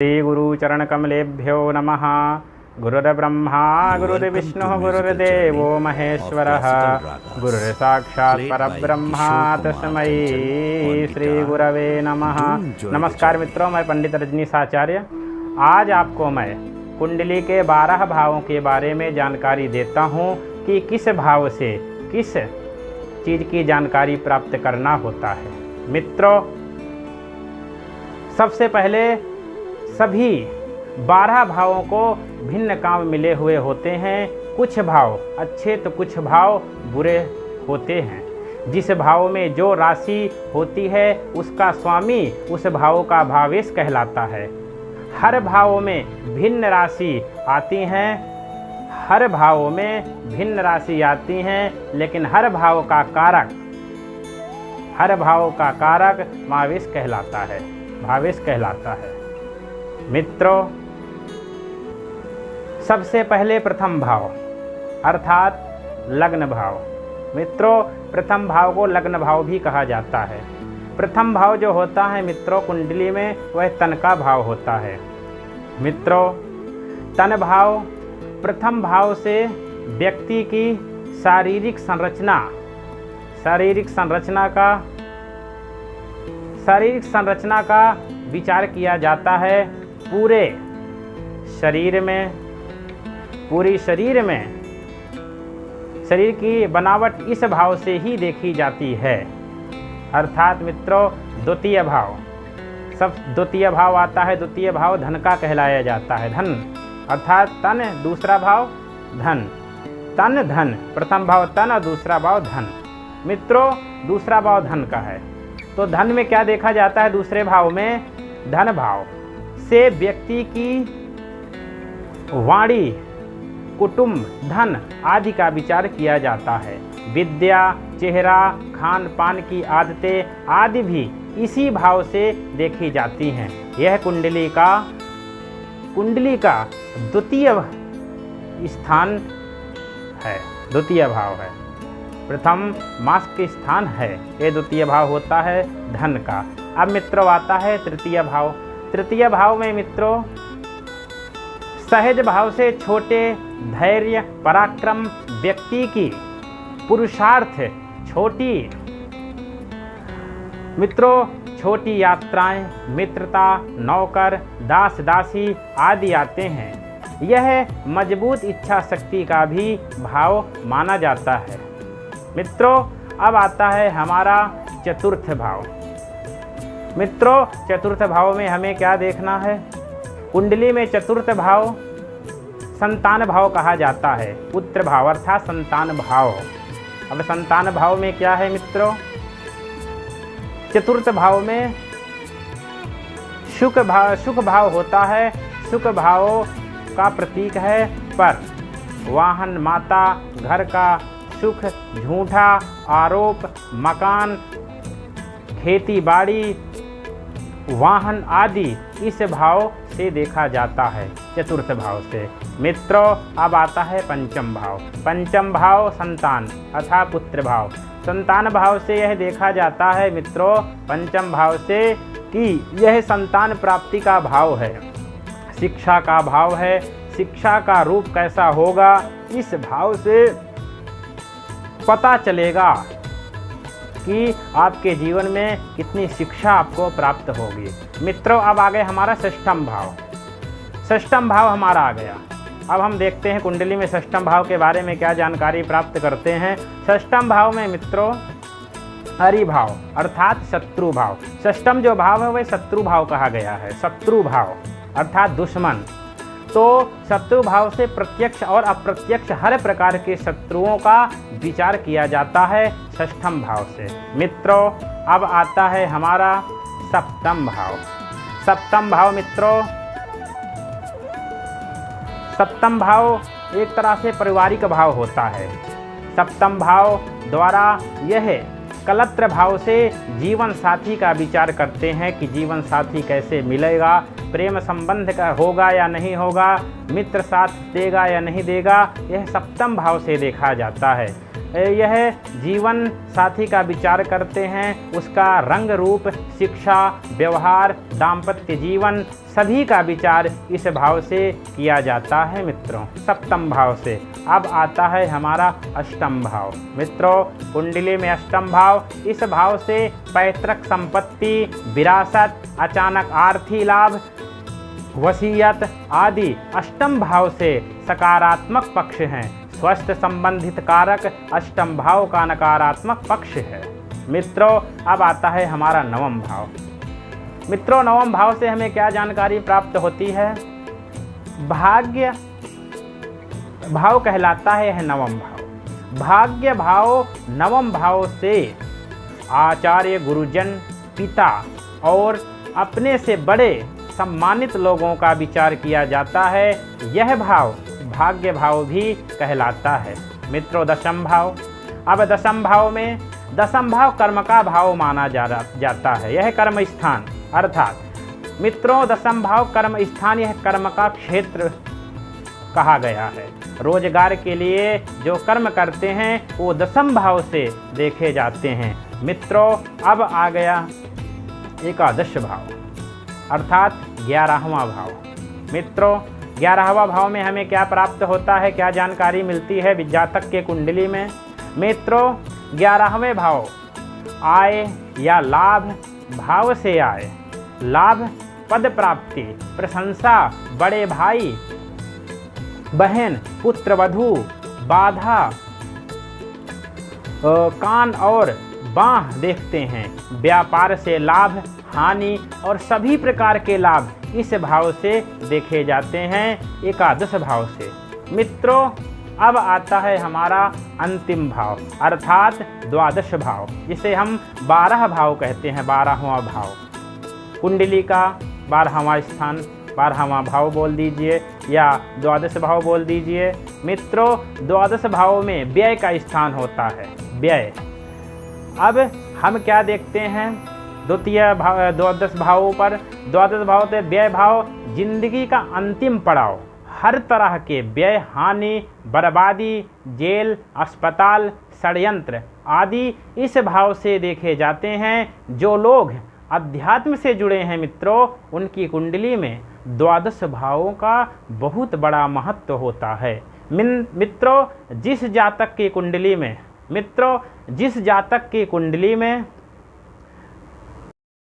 श्री गुरुचरणकमलेभ्यो नमः। गुरुर्ब्रह्मा गुरुर्विष्णुः गुरुर्देवो महेश्वरः गुरुर्साक्षात् परब्रह्मा तस्मै श्री गुरवे नमः। नमस्कार मित्रों, मैं पंडित रजनीश आचार्य। आज आपको मैं कुंडली के 12 भावों के बारे में जानकारी देता हूँ कि किस भाव से किस चीज़ की जानकारी प्राप्त करना होता है। मित्रों, सबसे पहले सभी 12 भावों को भिन्न काम मिले हुए होते हैं। कुछ भाव अच्छे तो कुछ भाव बुरे होते हैं। जिस भाव में जो राशि होती है उसका स्वामी उस भाव का भावेश कहलाता है। हर भाव में भिन्न राशि आती हैं, हर भाव में भिन्न राशि आती हैं, लेकिन हर भाव का कारक भावेश कहलाता है। मित्रों, सबसे पहले प्रथम भाव अर्थात लग्न भाव। मित्रों, प्रथम भाव को लग्न भाव भी कहा जाता है। प्रथम भाव जो होता है मित्रों कुंडली में, वह तन का भाव होता है। मित्रों, तन भाव प्रथम भाव से व्यक्ति की शारीरिक संरचना का विचार किया जाता है। पूरे शरीर की बनावट इस भाव से ही देखी जाती है। अर्थात मित्रों, द्वितीय भाव आता है। द्वितीय भाव धन का कहलाया जाता है। धन अर्थात तन, दूसरा भाव धन। तन धन, प्रथम भाव तन और दूसरा भाव धन। मित्रों, दूसरा भाव धन का है तो धन में क्या देखा जाता है? दूसरे भाव में धन भाव से व्यक्ति की वाणी, कुटुंब, धन आदि का विचार किया जाता है। विद्या, चेहरा, खान पान की आदतें आदि भी इसी भाव से देखी जाती हैं। यह कुंडली का द्वितीय स्थान है, द्वितीय भाव है। प्रथम मास के स्थान है, ये द्वितीय भाव होता है धन का। अब मित्रों आता है तृतीय भाव। तृतीय भाव में मित्रों सहज भाव से छोटे धैर्य, पराक्रम, व्यक्ति की पुरुषार्थ, छोटी यात्राएं, मित्रता, नौकर, दास दासी आदि आते हैं। यह मजबूत इच्छा शक्ति का भी भाव माना जाता है। मित्रों, अब आता है हमारा चतुर्थ भाव। मित्रों, चतुर्थ भाव में हमें क्या देखना है? कुंडली में चतुर्थ भाव संतान भाव कहा जाता है। पुत्र भाव अर्थात संतान भाव। अब संतान भाव में क्या है मित्रों? चतुर्थ भाव में सुख भाव होता है। सुख भाव का प्रतीक है पर, वाहन, माता, घर का सुख, झूठा आरोप, मकान, खेती बाड़ी, वाहन आदि इस भाव से देखा जाता है, चतुर्थ भाव से। मित्रों, अब आता है पंचम भाव। पंचम भाव संतान अर्थात पुत्र भाव। संतान भाव से यह देखा जाता है मित्रों, पंचम भाव से, कि यह संतान प्राप्ति का भाव है, शिक्षा का भाव है। शिक्षा का रूप कैसा होगा, इस भाव से पता चलेगा कि आपके जीवन में कितनी शिक्षा आपको प्राप्त होगी। मित्रों, अब आ गए हमारा षष्ठम भाव। षष्ठम भाव हमारा आ गया। अब हम देखते हैं कुंडली में षष्ठम भाव के बारे में क्या जानकारी प्राप्त करते हैं। षष्ठम भाव में मित्रों हरि भाव अर्थात शत्रु भाव। षष्ठम जो भाव है वह शत्रु भाव कहा गया है। शत्रु भाव अर्थात दुश्मन। तो शत्रु भाव से प्रत्यक्ष और अप्रत्यक्ष हर प्रकार के शत्रुओं का विचार किया जाता है षष्ठम भाव से। मित्रों, अब आता है हमारा सप्तम भाव। सप्तम भाव मित्रों, सप्तम भाव एक तरह से पारिवारिक भाव होता है। सप्तम भाव द्वारा यह कलत्र भाव से जीवन साथी का विचार करते हैं कि जीवन साथी कैसे मिलेगा, प्रेम संबंध का होगा या नहीं होगा, मित्र साथ देगा या नहीं देगा, यह सप्तम भाव से देखा जाता है। यह जीवन साथी का विचार करते हैं, उसका रंग रूप, शिक्षा, व्यवहार, दाम्पत्य जीवन सभी का विचार इस भाव से किया जाता है मित्रों, सप्तम भाव से। अब आता है हमारा अष्टम भाव। मित्रों, कुंडली में अष्टम भाव, इस भाव से पैतृक संपत्ति, विरासत, अचानक आर्थिक लाभ, वसीयत आदि अष्टम भाव से सकारात्मक पक्ष हैं। स्वास्थ्य संबंधित कारक अष्टम भाव का नकारात्मक पक्ष है। मित्रों, अब आता है हमारा नवम भाव। मित्रों, नवम भाव से हमें क्या जानकारी प्राप्त होती है? भाग्य भाव कहलाता है यह नवम भाव। भाग्य भाव नवम भाव से आचार्य, गुरुजन, पिता और अपने से बड़े सम्मानित लोगों का विचार किया जाता है। यह भाव भाग्य भाव भी कहलाता है। मित्रों, दशम भाव। अब दशम भाव में, दशम भाव कर्म का भाव माना जाता है। यह कर्म स्थान, अर्थात मित्रों दशम भाव कर्म स्थान, यह कर्म का क्षेत्र कहा गया है। रोजगार के लिए जो कर्म करते हैं वो दशम भाव से देखे जाते हैं। मित्रों, अब आ गया एकादश भाव, अर्थात 11वां भाव। मित्रों, 11वां भाव में हमें क्या प्राप्त होता है, क्या जानकारी मिलती है जातक के कुंडली में? मित्रों, 11वें भाव आय या लाभ भाव से आय, लाभ, पद प्राप्ति, प्रशंसा, बड़े भाई बहन, पुत्र वधू, बाधा, कान और बाँह देखते हैं। व्यापार से लाभ, हानि और सभी प्रकार के लाभ इस भाव से देखे जाते हैं, एकादश भाव से। मित्रों, अब आता है हमारा अंतिम भाव, अर्थात द्वादश भाव, जिसे हम 12 भाव कहते हैं। 12वां भाव कुंडली का 12वां स्थान, 12वां भाव बोल दीजिए या द्वादश भाव बोल दीजिए। मित्रों, द्वादश भाव में व्यय का स्थान होता है, व्यय। अब हम क्या देखते हैं द्वादश भावों पर? द्वादश भाव से व्यय भाव जिंदगी का अंतिम पड़ाव, हर तरह के व्यय, हानि, बर्बादी, जेल, अस्पताल, षड्यंत्र आदि इस भाव से देखे जाते हैं। जो लोग अध्यात्म से जुड़े हैं मित्रों, उनकी कुंडली में द्वादश भावों का बहुत बड़ा महत्व होता है। मित्रों, जिस जातक की कुंडली में